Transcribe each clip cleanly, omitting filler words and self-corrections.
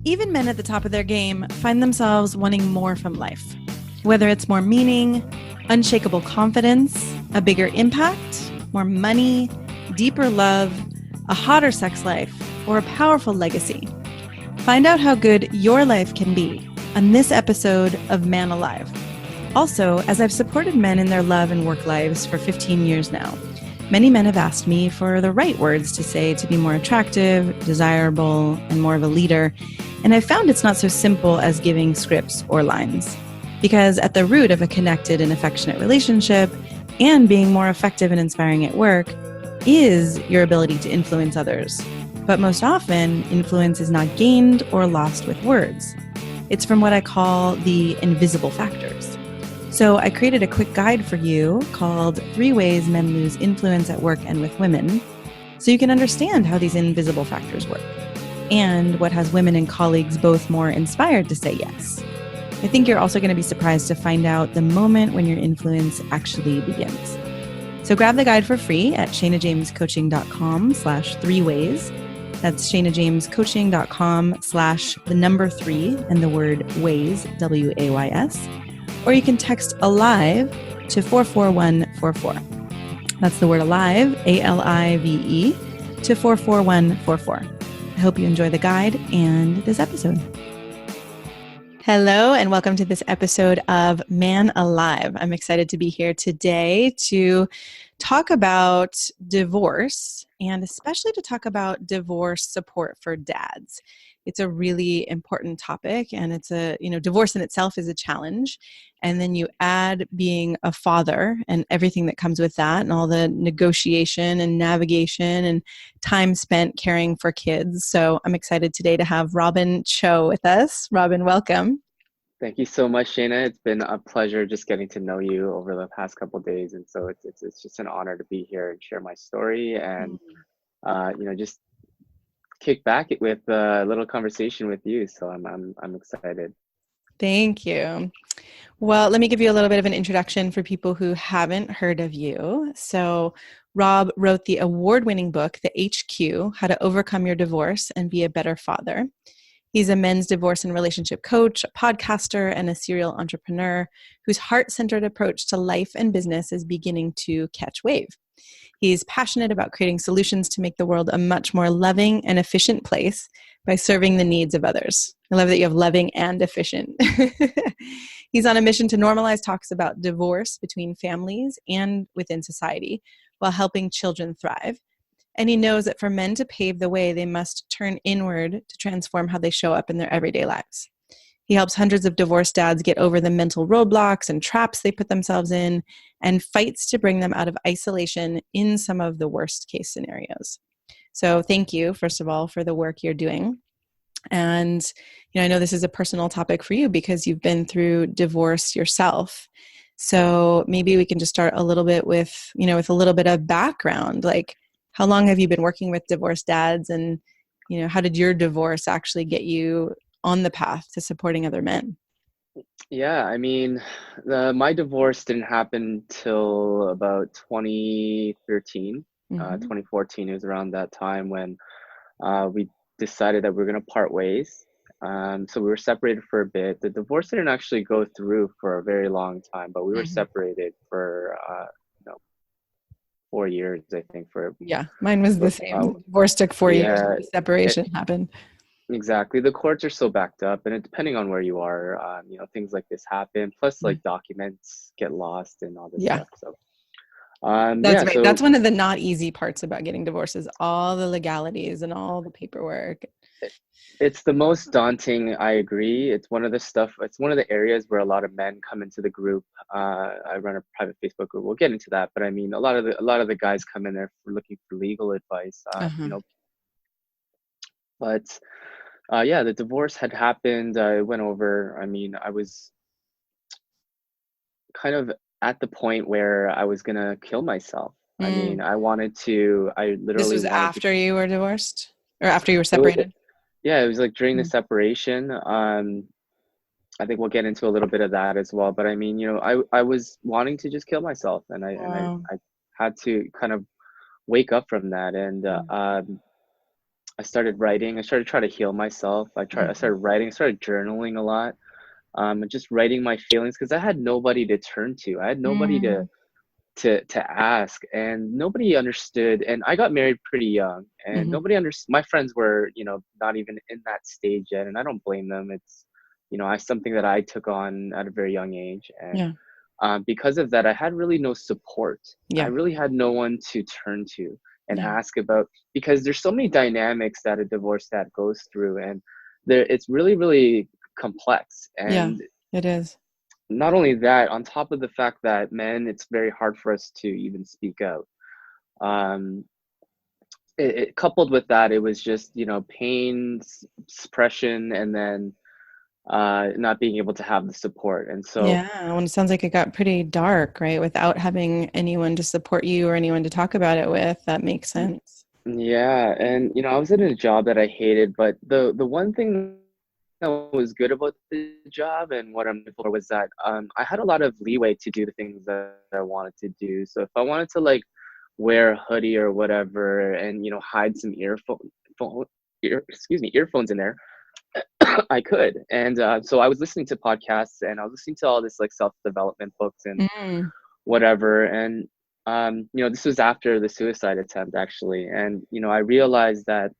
Even men at the top of their game find themselves wanting more from life. Whether it's more meaning, unshakable confidence, a bigger impact, more money, deeper love, a hotter sex life, or a powerful legacy. Find out how good your life can be on this episode of Man Alive. Also, as I've supported men in their love and work lives for 15 years now, many men have asked me for the right words to say to be more attractive, desirable, and more of a leader. And I've found it's not so simple as giving scripts or lines. Because at the root of a connected and affectionate relationship and being more effective and inspiring at work is your ability to influence others. But most often, influence is not gained or lost with words. It's from what I call the invisible factors. So I created a quick guide for you called 3 Ways Men Lose Influence at Work and with Women, so you can understand how these invisible factors work and what has women and colleagues both more inspired to say yes. I think you're also going to be surprised to find out the moment when your influence actually begins. So grab the guide for free at ShaynaJamesCoaching.com/3ways. That's ShaynaJamesCoaching.com/3 and the word ways, WAYS. Or you can text ALIVE to 44144. That's the word ALIVE, ALIVE, to 44144. I hope you enjoy the guide and this episode. Hello, and welcome to this episode of Man Alive. I'm excited to be here today to talk about divorce, and especially to talk about divorce support for dads. It's a really important topic, and divorce in itself is a challenge. And then you add being a father and everything that comes with that, and all the negotiation and navigation and time spent caring for kids. So I'm excited today to have Robin Choe with us. Robin, welcome. Thank you so much, Shayna. It's been a pleasure just getting to know you over the past couple of days, and so it's just an honor to be here and share my story and just kick back with a little conversation with you. So I'm excited. Thank you. Well, let me give you a little bit of an introduction for people who haven't heard of you. So Rob wrote the award-winning book, The HQ, How to Overcome Your Divorce and Be a Better Father. He's a men's divorce and relationship coach, a podcaster, and a serial entrepreneur whose heart-centered approach to life and business is beginning to catch wave. He's passionate about creating solutions to make the world a much more loving and efficient place by serving the needs of others. I love that you have loving and efficient. He's on a mission to normalize talks about divorce between families and within society while helping children thrive. And he knows that for men to pave the way, they must turn inward to transform how they show up in their everyday lives. He helps hundreds of divorced dads get over the mental roadblocks and traps they put themselves in and fights to bring them out of isolation in some of the worst case scenarios. So thank you, first of all, for the work you're doing. And I know this is a personal topic for you because you've been through divorce yourself. So maybe we can just start a little bit with a little bit of background. Like, how long have you been working with divorced dads, and how did your divorce actually get you on the path to supporting other men? Yeah, I mean, my divorce didn't happen till about 2013, 2014. It was around that time when we decided that we were going to part ways. So we were separated for a bit. The divorce didn't actually go through for a very long time, but we were separated for 4 years, I think. Mine was the same. Divorce took 4 years. The separation happened. Exactly. The courts are so backed up, and depending on where you are, things like this happen. Plus, like documents get lost and all this stuff. So that's right. That's one of the not easy parts about getting divorced is all the legalities and all the paperwork. It's the most daunting. I agree. It's one of the areas where a lot of men come into the group. I run a private Facebook group. We'll get into that, but I mean, a lot of the guys come in there looking for legal advice. But the divorce had happened. It went over. I mean, I was kind of at the point where I was gonna kill myself. I mean, I literally. This was after you were divorced, or after you were separated? It was like during the separation. I think we'll get into a little bit of that as well. But I mean, I was wanting to just kill myself, and I had to kind of wake up from that. And I started writing. I started trying to heal myself. I Mhm. started writing. I started journaling a lot. And just writing my feelings because I had nobody to turn to. I had nobody to Mm. ask, and nobody understood. And I got married pretty young, and Mhm. nobody understood. My friends were, not even in that stage yet, and I don't blame them. It's, I something that I took on at a very young age, and Yeah. because of that, I had really no support. I Yeah. really had no one to turn to and Yeah. ask about, because there's so many dynamics that a divorced dad goes through, and it's really, really complex. Yeah. And It is. not only that, on top of the fact that men, it's very hard for us to even speak out. Um, coupled with that, it was just, pain, suppression, and then not being able to have the support. And so, Yeah, when it sounds like it got pretty dark, right? Without having anyone to support you or anyone to talk about it with, that makes sense. yeah, and I was in a job that I hated, but the one thing that was good about the job and what I'm grateful for was that I had a lot of leeway to do the things that I wanted to do. So if I wanted to like wear a hoodie or whatever, and hide some phone, earphones in there, I could. And so I was listening to podcasts, and I was listening to all this like self development books and Mm, whatever. And this was after the suicide attempt actually, and I realized that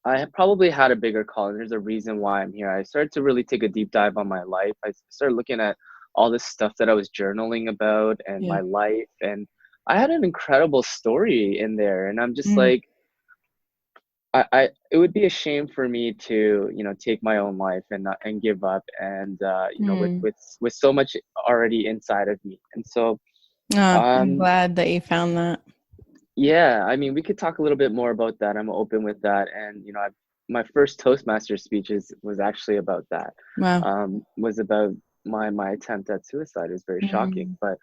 I had probably had a bigger call, and there's a reason why I'm here. I started to really take a deep dive on my life. I started looking at all this stuff that I was journaling about and yeah. my life, and I had an incredible story in there. And I'm just Mm, like, it would be a shame for me to, take my own life and not, and give up, and with mm. so much already inside of me. And so, I'm um, glad that you found that. yeah, I mean, we could talk a little bit more about that. I'm open with that. And, my first Toastmaster speeches was actually about that. Wow. Was about my attempt at suicide. It was very shocking, Mm, but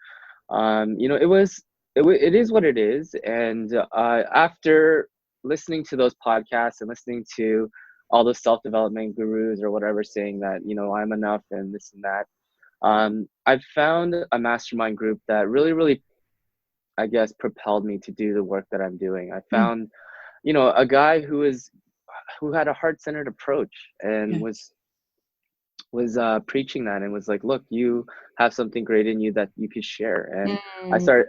it is what it is. And after listening to those podcasts and listening to all those self development gurus or whatever saying that I'm enough and this and that, I've found a mastermind group that really, really, I guess, propelled me to do the work that I'm doing. I mm, found, a guy who had a heart-centered approach and yeah. was preaching that and was like, "Look, you have something great in you that you could share." And I Mm, started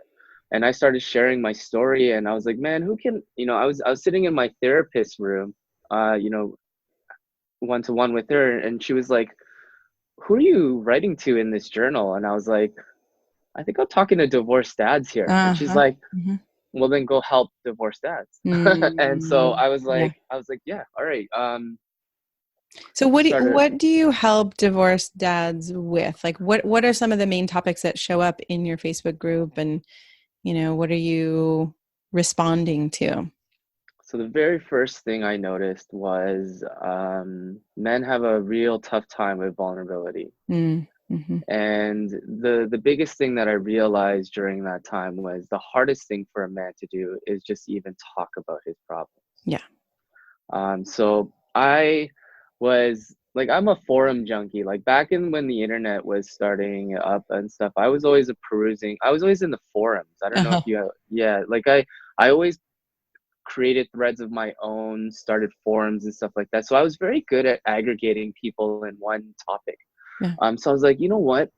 I started sharing my story, and I was like, "Man, who can?" I was sitting in my therapist's room, one to one with her, and she was like, "Who are you writing to in this journal?" And I was like, "I think I'm talking to divorced dads here." And she's uh-huh. like, Mhm. "Well, then go help divorced dads." And so Mm, yeah. I was like, "Yeah, all right." So Started. what do you help divorced dads with? Like what are some of the main topics that show up in your Facebook group, and what are you responding to? So the very first thing I noticed was men have a real tough time with vulnerability. Mm, hmm. And the biggest thing that I realized during that time was the hardest thing for a man to do is just even talk about his problems. Yeah. So I was like, I'm a forum junkie. Like back in when the internet was starting up and stuff, I was always I was always in the forums. I don't know if Uh-huh. you, yeah, like I always created threads of my own, started forums and stuff like that. So I was very good at aggregating people in one topic. Yeah. So I was like, you know what?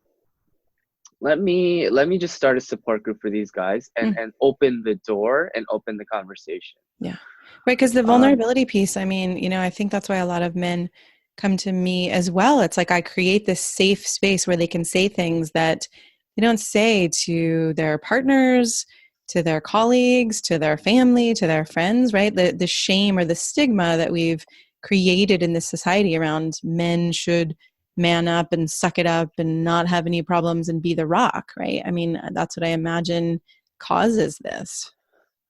Let me just start a support group for these guys, and Mm, open the door and open the conversation. yeah. Right. Because the Um, vulnerability piece, I mean, I think that's why a lot of men come to me as well. It's like I create this safe space where they can say things that they don't say to their partners, to their colleagues, to their family, to their friends, right? The shame or the stigma that we've created in this society around men should man up and suck it up and not have any problems and be the rock, right? I mean, that's what I imagine causes this.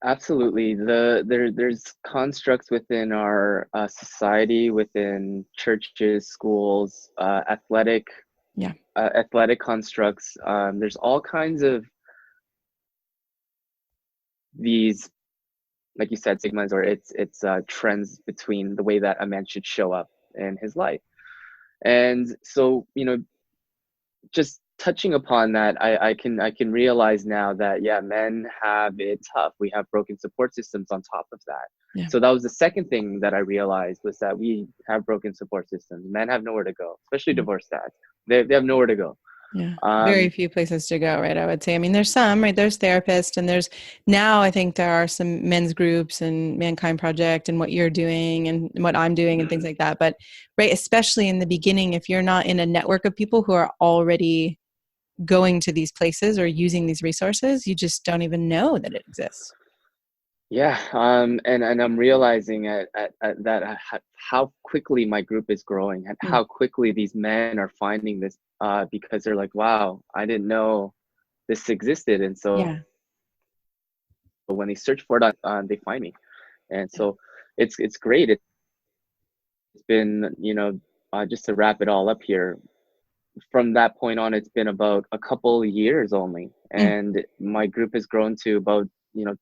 Absolutely. There's constructs within our society, within churches, schools, Yeah. athletic constructs. There's all kinds of these, like you said, stigmas, or it's trends between the way that a man should show up in his life. And so, just touching upon that, I can realize now that yeah, men have it tough. We have broken support systems on top of that. Yeah. So that was the second thing that I realized, was that we have broken support systems. Men have nowhere to go, especially Yeah. divorced dads. They have nowhere to go. Yeah. Very Um, few places to go, right? I would say. I mean, there's some, right? There's therapists, and there's now I think there are some men's groups and Mankind Project and what you're doing and what I'm doing and things like that. But, right, especially in the beginning, if you're not in a network of people who are already going to these places or using these resources, you just don't even know that it exists. Yeah, and I'm realizing at that how quickly my group is growing, and Mm. how quickly these men are finding this, because they're like, wow, I didn't know this existed. And so Yeah. when they search for it, they find me. And Yeah. so it's great. It's been, just to wrap it all up here, from that point on, it's been about a couple years only, Mm. and my group has grown to about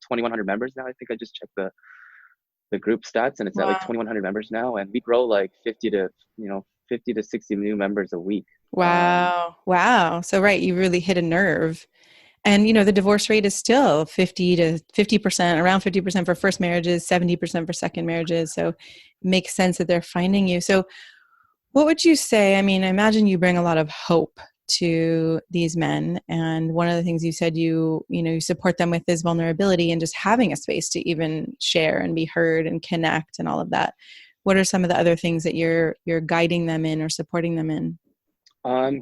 2,100 members now. I think I just checked the group stats, and it's at like Wow. 2,100 members now, and we grow like 50 to 60 new members a week. Wow. Wow. So, right, you really hit a nerve. And, the divorce rate is still 50 to 50%, around 50% for first marriages, 70% for second marriages. So, it makes sense that they're finding you. So, what would you say? I mean, I imagine you bring a lot of hope to these men. And one of the things you said you support them with is vulnerability and just having a space to even share and be heard and connect and all of that. What are some of the other things that you're guiding them in or supporting them in?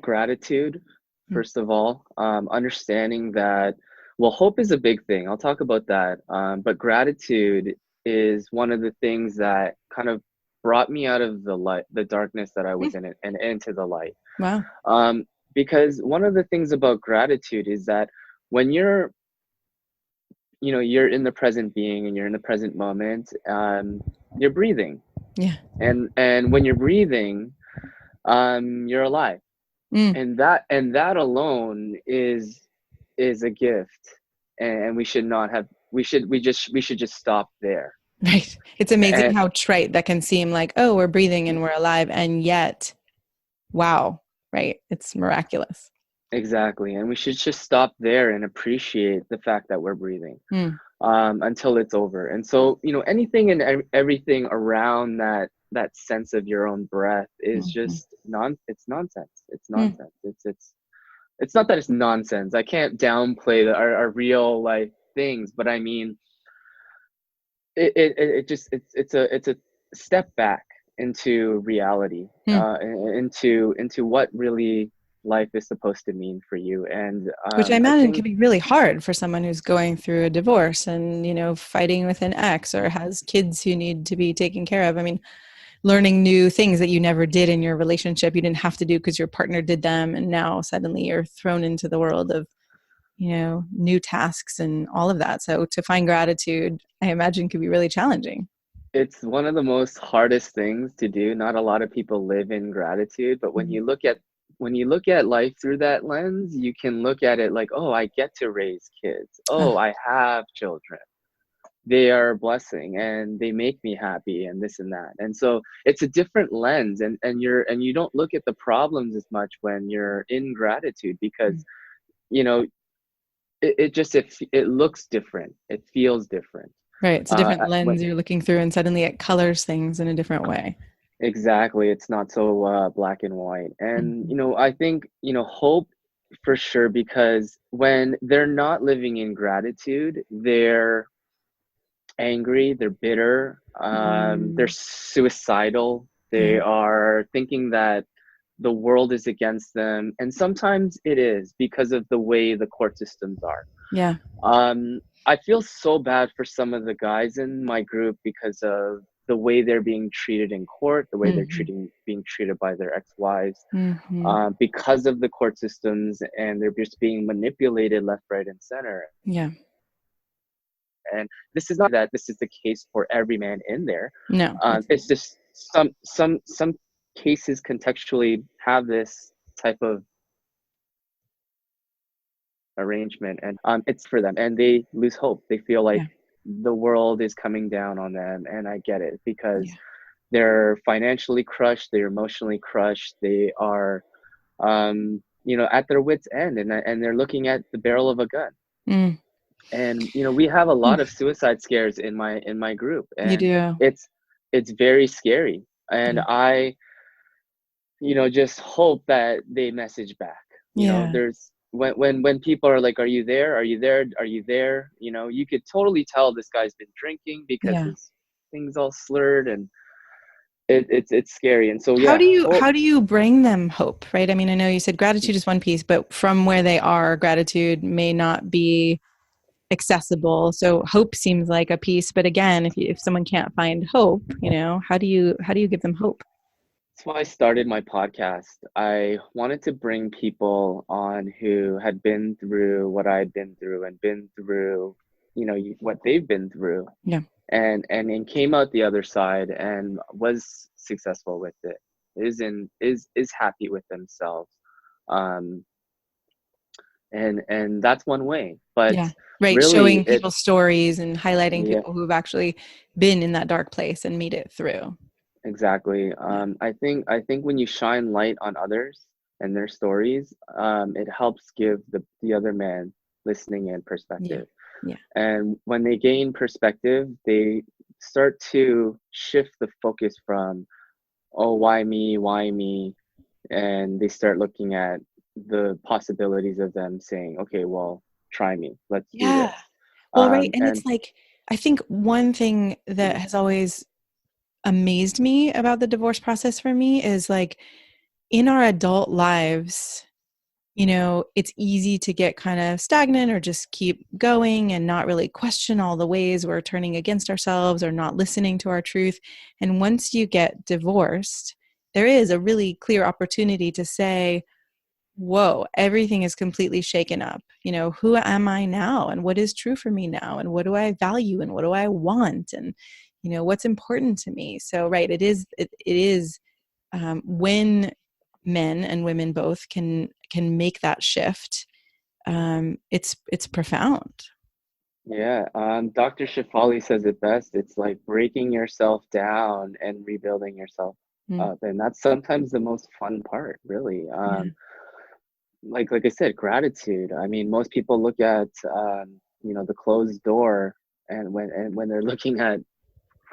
Gratitude, Mm. first of all. Understanding that, well, hope is a big thing. I'll talk about that. But gratitude is one of the things that kind of brought me out of the light, the darkness that I was Mm. in it, and into the light. Wow. Um, because one of the things about gratitude is that when you're in the present being, and you're in the present moment, you're breathing, Yeah. and when you're breathing, you're alive, Mm. and that alone is a gift, and we should not have we should just stop there. Right. It's amazing And how trite that can seem like, oh, we're breathing and we're alive. And yet, wow, right? It's miraculous. exactly, and we should just stop there and appreciate the fact that we're breathing, Mm. until it's over. And so, anything and everything around that sense of your own breath is Mhm. just it's nonsense. It's Mm. nonsense. It's not that it's nonsense. I can't downplay our real life things, but I mean, it just it's a step back into reality, Mm. into what really life is supposed to mean for you. And Which I I imagine can think be really hard for someone who's going through a divorce and, fighting with an ex or has kids who need to be taken care of. I mean, learning new things that you never did in your relationship, you didn't have to do because your partner did them. And now suddenly you're thrown into the world of, new tasks and all of that. So to find gratitude, I imagine could be really challenging. it's one of the most hardest things to do. Not a lot of people live in gratitude, but when Mhm. you look at life through that lens, you can look at it like, oh, I get to raise kids. Oh, Oh, I have children. They are a blessing, and they make me happy, and this and that. And so it's a different lens, and you don't look at the problems as much when you're in gratitude, because mm. you know it looks different, it feels different. Right. It's a different When lens you're looking through, and suddenly it colors things in a different way. exactly, it's not so black and white. And Mhm. I think hope, for sure, because when they're not living in gratitude, they're angry, they're bitter, they're Mm. suicidal, Yeah. they are thinking that the world is against them, and sometimes it is because of the way the court systems are. Yeah. I feel so bad for some of the guys in my group because of the way they're being treated in court, the way they're Hmm. being treated by their ex-wives, Hmm. because of the court systems, and they're just being manipulated left, right, and center. Yeah. And this is not that this is the case for every man in there. No, it's It's just some cases contextually have this type of arrangement, and it's for them, and they lose hope. They feel like yeah. the world is coming down on them, and I get it, because Yeah. they're financially crushed, they're emotionally crushed, they are, um, at their wits' end, and they're looking at the barrel of a gun. Mm. And we have a Ooh, lot of suicide scares in my group, you and do. it's very scary. And Yeah. I just hope that they message back. Yeah. There's when people are like, "Are you there? Are you there? Are you there?" You could totally tell this guy's been drinking because Yeah. his things all slurred, and it's scary. And so How yeah, do you hope. how do you bring them hope, right? I mean, I know you said gratitude is one piece, but from where they are, gratitude may not be accessible. So hope seems like a piece, but again, if someone can't find hope, how do you give them hope? That's why I started my podcast. I wanted to bring people on who had been through what I'd been through and been through, what they've been through, Yeah. and came out the other side and was successful with it. Is happy with themselves. Um, and that's one way. But Yeah. Right. really, Showing people stories and highlighting yeah, people who've actually been in that dark place and made it through. exactly. Yeah. I think when you shine light on others and their stories, it helps give the other man listening in Yeah. perspective. Yeah. And when they gain perspective, they start to shift the focus from, oh, why me, and they start looking at the possibilities of them saying, okay, well, try me, let's do Yeah. this. Well, right. And And it's like, I think one thing that has always amazed me about the divorce process for me is like in our adult lives, it's easy to get kind of stagnant or just keep going and not really question all the ways we're turning against ourselves or not listening to our truth. And once you get divorced, there is a really clear opportunity to say, whoa, everything is completely shaken up. Who am I now? And what is true for me now? And what do I value? And what do I want? And, what's important to me? So, right, it is when men and women both can make that shift, it's profound. yeah, Dr. Shafali says it best. It's like breaking yourself down and rebuilding yourself Mm, up. And that's sometimes the most fun part, really. yeah. Like I said, gratitude. I mean, most people look at the closed door, and when they're looking at,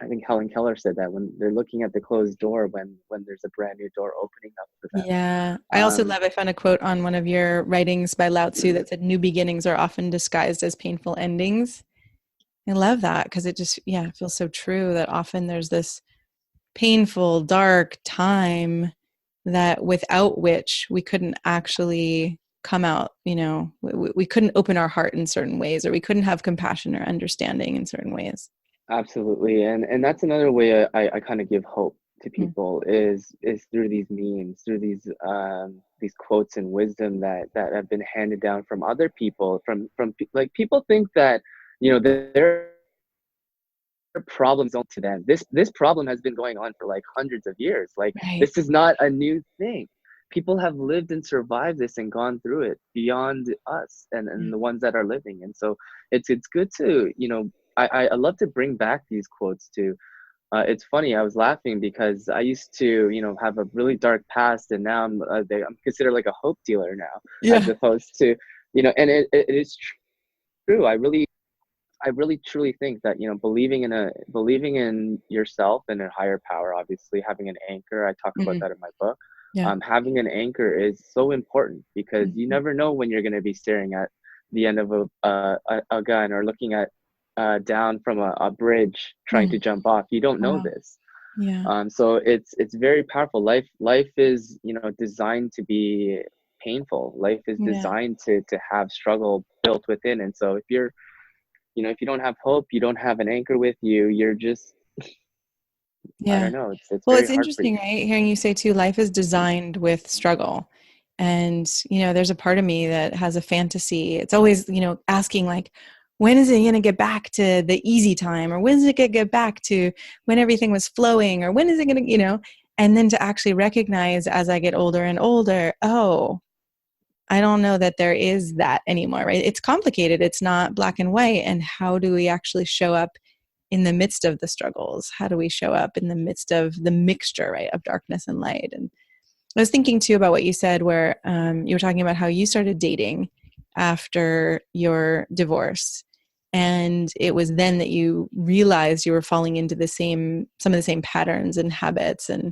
I think Helen Keller said that, when they're looking at the closed door, when there's a brand new door opening up for Yeah. I also them. love, I found a quote on one of your writings by Lao Tzu that said, new beginnings are often disguised as painful endings. I love that because it just, yeah, it feels so true that often there's this painful, dark time that without which we couldn't actually come out, we couldn't open our heart in certain ways, or we couldn't have compassion or understanding in certain ways. Absolutely, and that's another way I kind of give hope to Mm, people is through these memes, through these quotes and wisdom that have been handed down from other people, like, people think that their problems only to them. This problem has been going on for like hundreds of years. Like, right. this is not a new thing. People have lived and survived this and gone through it beyond us and Yeah. the ones that are living. And so it's good to, I love to bring back these quotes to. It's funny. I was laughing because I used to, have a really dark past, and now I'm considered like a hope dealer now, as Yeah. opposed to, and it is true. I really truly think that, believing in yourself and a higher power, obviously having an anchor. I talk about Mhm. that in my book. Yeah. Having an anchor is so important because you Mhm. never know when you're going to be staring at the end of a gun, or looking at down from a bridge trying to Mm. jump off. You don't know Wow. this. Yeah. So it's very powerful. Life is, designed to be painful. Life is Yeah. designed to have struggle built within. And so if you don't have hope, you don't have an anchor with you, you're just, I Yeah. don't know, it's Well, very it's hard for interesting, you. right? Hearing you say too, life is designed with struggle. And, there's a part of me that has a fantasy. It's always, asking like, when is it going to get back to the easy time? Or when is it going to get back to when everything was flowing? Or when is it going to, and then to actually recognize as I get older and older, oh, I don't know that there is that anymore, right? It's complicated. It's not black and white. And how do we actually show up in the midst of the struggles? How do we show up in the midst of the mixture, right, of darkness and light? And I was thinking too about what you said, where you were talking about how you started dating after your divorce. And it was then that you realized you were falling into some of the same patterns and habits. And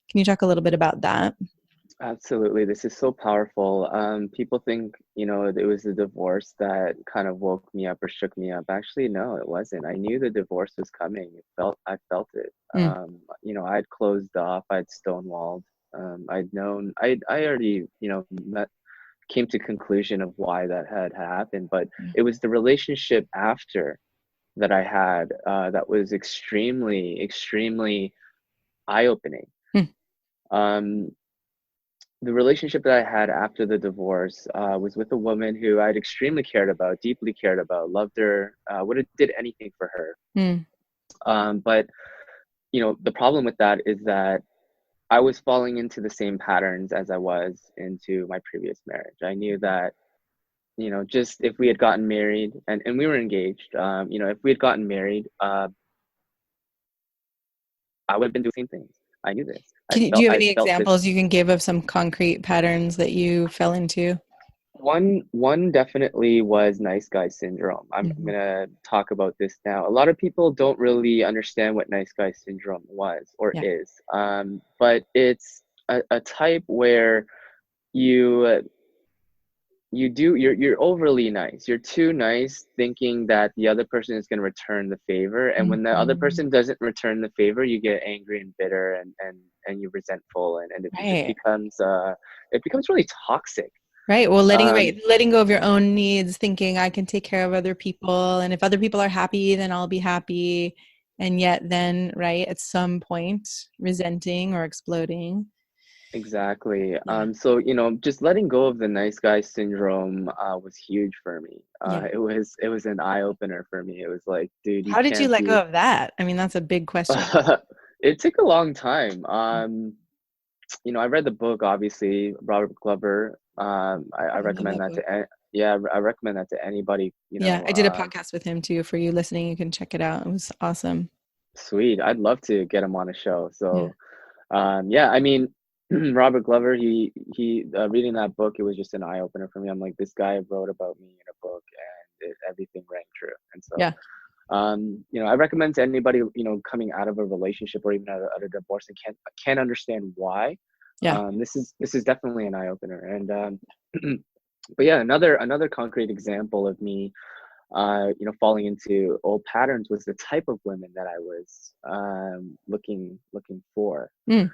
can you talk a little bit about that? Absolutely. This is so powerful. People think, it was the divorce that kind of woke me up or shook me up. Actually, no, it wasn't. I knew the divorce was coming. I felt it. Mm, I'd closed off, I'd stonewalled. I'd known, I already, came to conclusion of why that had happened, but yeah. it was the relationship after that I had, that was extremely, extremely eye-opening. Mm, Um, the relationship that I had after the divorce, was with a woman who I'd extremely cared about, deeply cared about, loved her, would have did anything for her. mm. But the problem with that is that I was falling into the same patterns as I was into my previous marriage. I knew that, just if we had gotten married and we were engaged, if we had gotten married, I would have been doing the same things. I knew this. Do you have I any felt this. examples you can give of some concrete patterns that you fell into? One definitely was nice guy syndrome. I'm Hmm. gonna talk about this now. A lot of people don't really understand what nice guy syndrome was or Yeah. is, but it's a type where you you're overly nice. You're too nice, thinking that the other person is gonna return the favor, and when the other Mhm. person doesn't return the favor, you get angry and bitter and you're resentful, and it just Right. becomes it becomes really toxic. Right. Well, Um, letting go of your own needs, thinking I can take care of other people, and if other people are happy, then I'll be happy. And yet then, right, at some point, resenting or exploding. Exactly. Yeah. So, just letting go of the nice guy syndrome was huge for me. Yeah. It was an eye opener for me. It was like, dude, you How did you can't let be. go of that? I mean, that's a big question. It took a long time. I read the book, obviously, Robert Glover. I I love recommend that that book. yeah, I recommend that to anybody. Yeah, I did a podcast with him too. For you listening, you can check it out. It was awesome. Sweet. I'd love to get him on a show. Yeah. So, yeah, I mean, Robert Glover, he reading that book, it was just an eye opener for me. I'm like, this guy wrote about me in a book, and everything rang true. And so, Yeah. I recommend to anybody, coming out of a relationship or even out of a divorce and can't understand why. Yeah. This is definitely an eye opener. And but yeah, another concrete example of me, falling into old patterns was the type of women that I was looking for. Mm.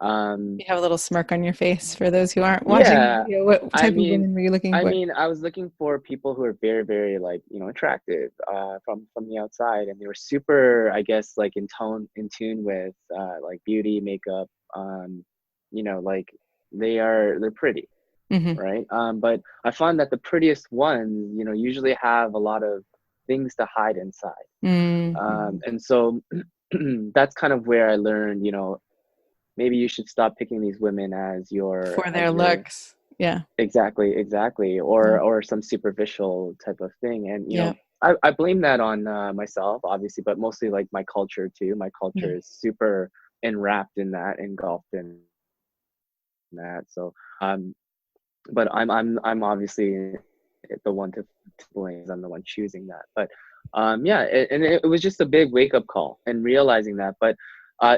Um, You have a little smirk on your face for those who aren't watching the yeah, video. What I type of mean, women were you looking for? I was looking for people who are very, very like, attractive, from the outside, and they were super, I guess, like in tune with, like beauty, makeup, like they're pretty, Hmm. right? But I find that the prettiest ones, usually have a lot of things to hide inside. Hmm. And so that's kind of where I learned, maybe you should stop picking these women as For their as your looks. Yeah. exactly, Yeah. or some superficial type of thing. And Yeah. I blame that on, myself, obviously, but mostly like my culture too. My Yeah. culture is super enwrapped in that, engulfed in that. So, but I'm obviously the one to blame. I'm the one choosing that. But yeah, and it was just a big wake up call and realizing that. But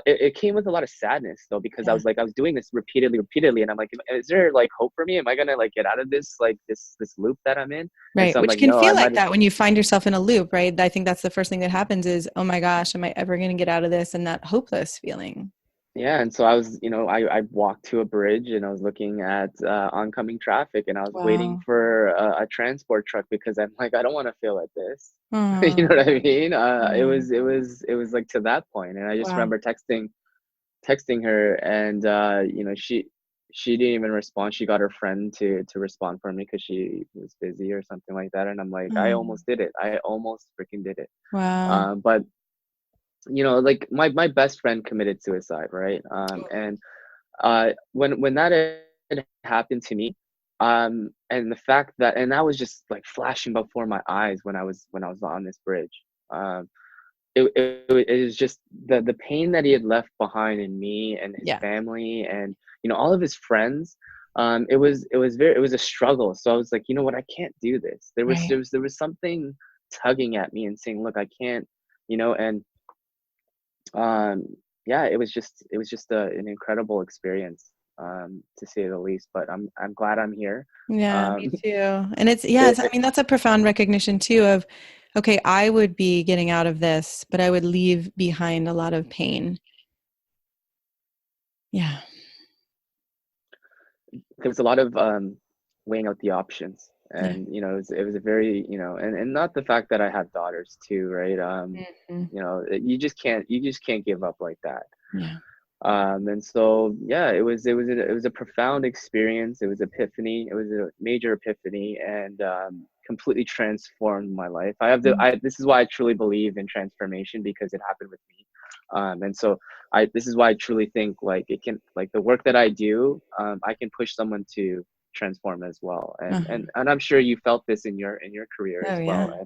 it came with a lot of sadness though, because I Yeah. was like, I was doing this repeatedly, and I'm like, is there like hope for me? Am I gonna like get out of this, like this loop that I'm in? And Right. so I'm Which like, can no, I feel like might. that when you find yourself in a loop, right? I think that's the first thing that happens is, oh my gosh, am I ever going to get out of this? And that hopeless feeling. Yeah, and so I was, I walked to a bridge and I was looking at, oncoming traffic, and I was waiting Wow. for a transport truck because I'm like, I don't want to feel like this. You know Oh, what I mean? It yeah. was it was it was like to that point, and I just Wow. remember texting her, and she didn't even respond. She got her friend to respond for me because she was busy or something like that, and I'm like, I Oh, almost did it. I almost freaking did it. wow. But like my best friend committed suicide, right? And when that had happened to me, and the fact that was just like flashing before my eyes when I was on this bridge. um it was just the pain that he had left behind in me and his Yeah. family and all of his friends. It was a struggle. So I was like, you know what, I can't do this. Right. There was something tugging at me and saying, look, I can't, and um yeah, it was just an incredible experience, to say the least. But I'm glad I'm here. Yeah, me um too. And it's, yeah, it, it's, I it, mean, that's a profound recognition too of, okay, I would be getting out of this, but I would leave behind a lot of pain. Yeah. there was a lot of weighing out the options. Yeah. And it was a very, and not the fact that I have daughters too, right? Hmm. You just can't give up like that. Yeah. And so yeah, it was a profound experience. It was epiphany. It was a major epiphany, and completely transformed my life. Mm. This is why I truly believe in transformation, because it happened with me. And so I this is why I truly think, like, it can, like, the work that I do, I can push someone to transform as well. And Uh-huh. I'm sure you felt this in your career Oh, as well. yeah.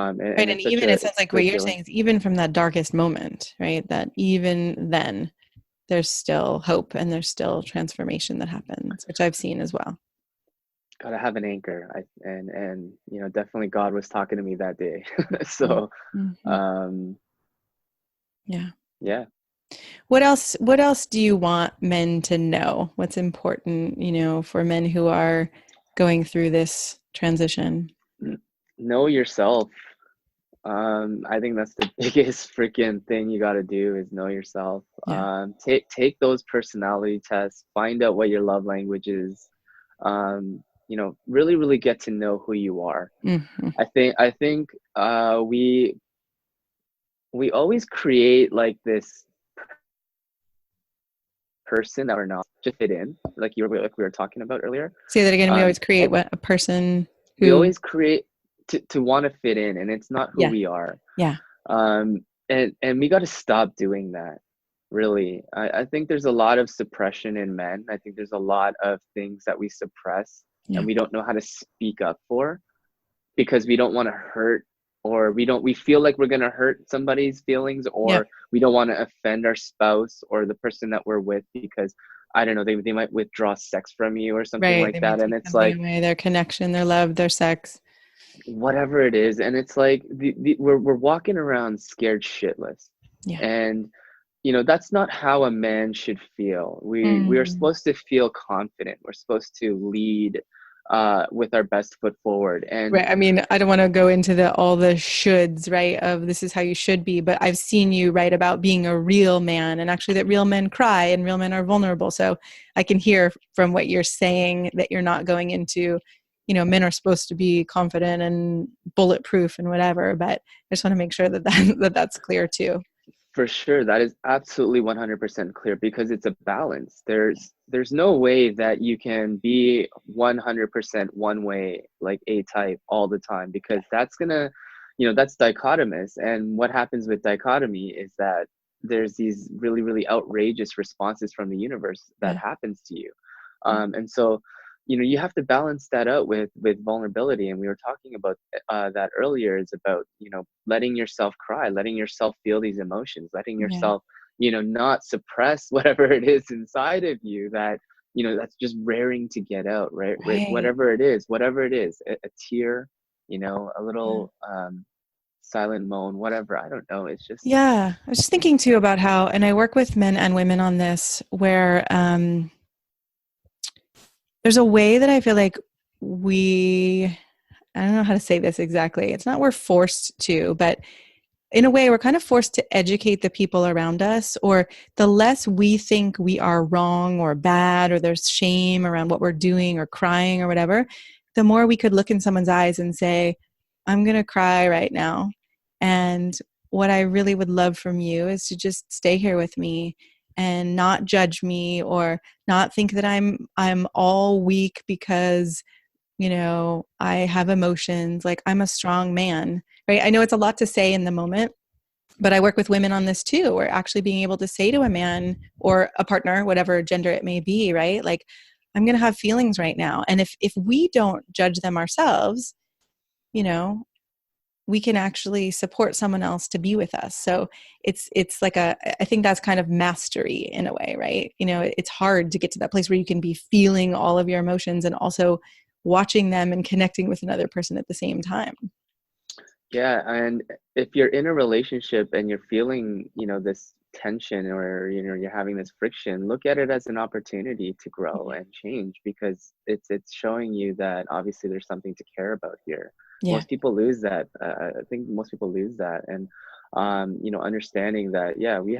And Right. And it's such even, a it sounds like what good you're feeling. saying is even from that darkest moment, right? That even then there's still hope and there's still transformation that happens, which I've seen as well. Gotta have an anchor. And definitely God was talking to me that day. Mhm. So Mhm. um Yeah. yeah. What else do you want men to know? What's important, for men who are going through this transition? Know yourself. I think that's the biggest freaking thing you got to do, is know yourself. Yeah. Take those personality tests, find out what your love language is. Really, really get to know who you are. Hmm. I think we always create like this person that we're not, to fit in, like we were talking about earlier. Say that again. We Um, always create what a person we who, always create to want to fit in, and it's not who yeah, we are. yeah, And we got to stop doing that. Really, I think there's a lot of suppression in men. I think there's a lot of things that we suppress yeah, and we don't know how to speak up for, because we don't want to hurt, or we feel like we're going to hurt somebody's feelings, yeah. or we don't want to offend our spouse or the person that we're with, because I don't know, they might withdraw sex from you or something Right. like They might that. And take it's something like, away, their connection, their love, their sex. whatever it is. And it's like we're walking around scared shitless. Yeah. And that's not how a man should feel. We are Mm. supposed to feel confident. We're supposed to lead with our best foot forward. And Right. I mean, I don't want to go into all the shoulds, right? Of this is how you should be, but I've seen you write about being a real man, and actually that real men cry and real men are vulnerable. So I can hear from what you're saying that you're not going into, men are supposed to be confident and bulletproof and whatever, but I just want to make sure that's clear too. for sure, that is absolutely 100% clear, because it's a balance. There's no way that you can be 100% one way, like A type, all the time, because that's gonna, that's dichotomous. And what happens with dichotomy is that there's these really, really outrageous responses from the universe that Yeah. happens to you. Yeah. And so you have to balance that out with vulnerability. And we were talking about that earlier, is about letting yourself cry, letting yourself feel these emotions, letting Yeah. yourself not suppress whatever it is inside of you that that's just raring to get out, right? Right. Whatever it is, a tear, a Yeah. little silent moan, whatever, I don't know, it's just Yeah. I was just thinking too about how, and I work with men and women on this, where there's a way that I feel like I don't know how to say this exactly. It's not we're forced to, but in a way, we're kind of forced to educate the people around us, or the less we think we are wrong or bad, or there's shame around what we're doing or crying or whatever, the more we could look in someone's eyes and say, I'm going to cry right now. And what I really would love from you is to just stay here with me and not judge me, or not think that I'm all weak because I have emotions. Like, I'm a strong man, right? I know it's a lot to say in the moment, but I work with women on this too, or actually being able to say to a man or a partner, whatever gender it may be, right? Like, I'm going to have feelings right now. And if we don't judge them ourselves, you know, we can actually support someone else to be with us. So it's like I think that's kind of mastery in a way, right? It's hard to get to that place where you can be feeling all of your emotions and also watching them and connecting with another person at the same time. Yeah, and if you're in a relationship and you're feeling, this tension, or you're having this friction, look at it as an opportunity to grow Yeah. and change, because it's showing you that obviously there's something to care about here. Yeah. Most people lose that. I think most people lose that, and understanding that, yeah, we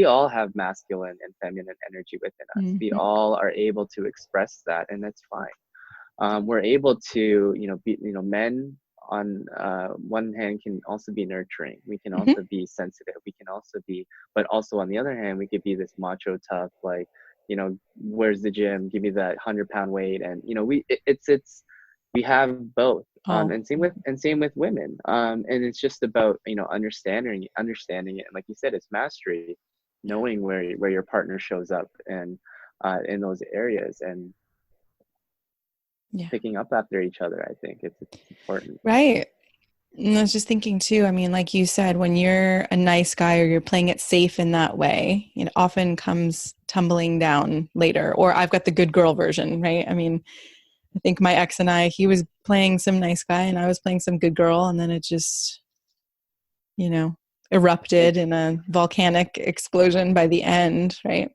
all have masculine and feminine energy within us. We Mm-hmm. all are able to express that, and that's fine. We're able to, be, men on one hand can also be nurturing. We can Mm-hmm. also be sensitive. We can also be, but also on the other hand, we could be this macho tough, like, where's the gym? Give me that 100-pound weight. And, we have both. Oh, And same with women. And it's just about, understanding it. And like you said, it's mastery, yeah. knowing where your partner shows up, and in those areas, and Yeah. picking up after each other. I think it's important. Right. And I was just thinking too, I mean, like you said, when you're a nice guy or you're playing it safe in that way, it often comes tumbling down later. Or I've got the good girl version, right? I mean, I think my ex and he was playing some nice guy and I was playing some good girl. And then it just, you know, It erupted in a volcanic explosion by the end, right?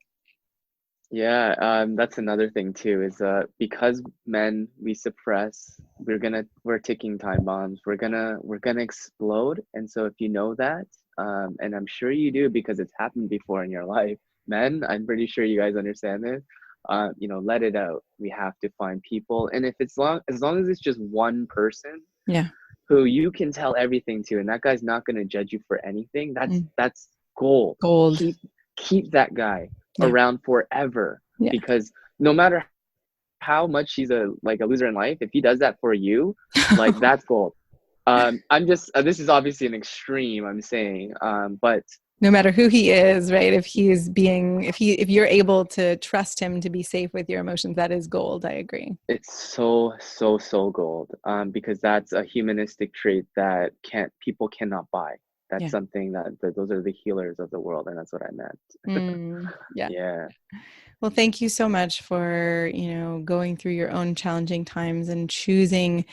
Yeah, that's another thing too, is because men, we suppress, we're ticking time bombs. We're gonna explode. And so if you know that, and I'm sure you do because it's happened before in your life, men, I'm pretty sure you guys understand this. Let it out. We have to find people, and if it's as long as it's just one person Yeah. who you can tell everything to, and that guy's not gonna judge you for anything, that's Mm. that's gold. Gold. Keep that guy Yeah. around forever, Yeah. because no matter how much he's a loser in life, if he does that for you, like, that's gold. I'm just this is obviously an extreme, I'm saying, but No matter who he is, right? If you're able to trust him to be safe with your emotions, that is gold. I agree. it's so so so gold, because that's a humanistic trait that can't people cannot buy. That's Yeah. something that those are the healers of the world, and that's what I meant. Yeah. Yeah. Well, thank you so much for, going through your own challenging times and choosing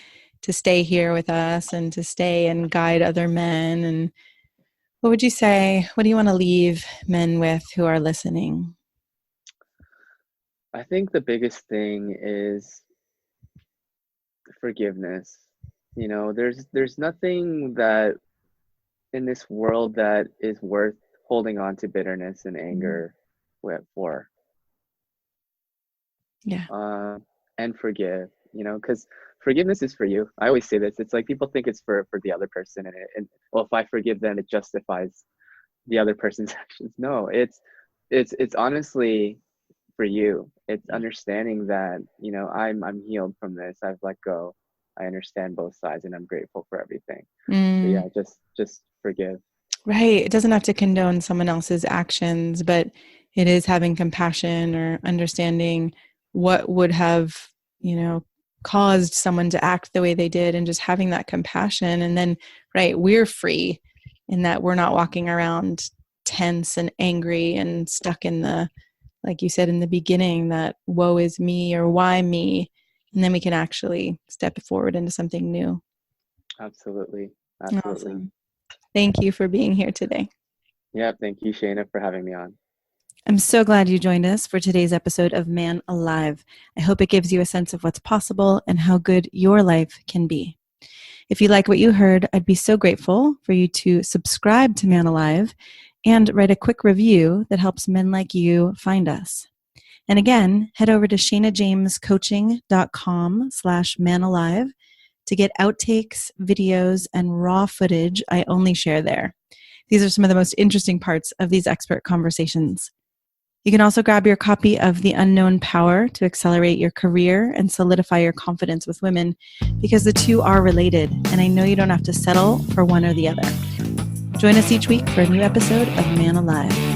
to stay here with us and to stay and guide other men. And what would you say? What do you want to leave men with who are listening? I think the biggest thing is forgiveness. There's nothing that in this world that is worth holding on to bitterness and Mhm. anger for. Yeah. uh, and forgive, because forgiveness is for you. I always say this. It's like people think it's for the other person, and well, if I forgive them, it justifies the other person's actions. No, it's honestly for you. It's Yeah. understanding that, I'm healed from this. I've let go. I understand both sides, and I'm grateful for everything. So Mm. yeah, just forgive. Right. It doesn't have to condone someone else's actions, but it is having compassion or understanding what would have, you know, caused someone to act the way they did and just having that compassion. And then, right, we're free in that we're not walking around tense and angry and stuck in the, like you said in the beginning, that woe is me or why me. And then we can actually step forward into something new. Absolutely. Absolutely. Awesome. Thank you for being here today. Yeah, thank you, Shayna, for having me on. I'm so glad you joined us for today's episode of Man Alive. I hope it gives you a sense of what's possible and how good your life can be. If you like what you heard, I'd be so grateful for you to subscribe to Man Alive and write a quick review that helps men like you find us. And again, head over to shanajamescoaching.com/manalive to get outtakes, videos, and raw footage I only share there. These are some of the most interesting parts of these expert conversations. You can also grab your copy of The Unknown Power to accelerate your career and solidify your confidence with women, because the two are related, and I know you don't have to settle for one or the other. Join us each week for a new episode of Man Alive.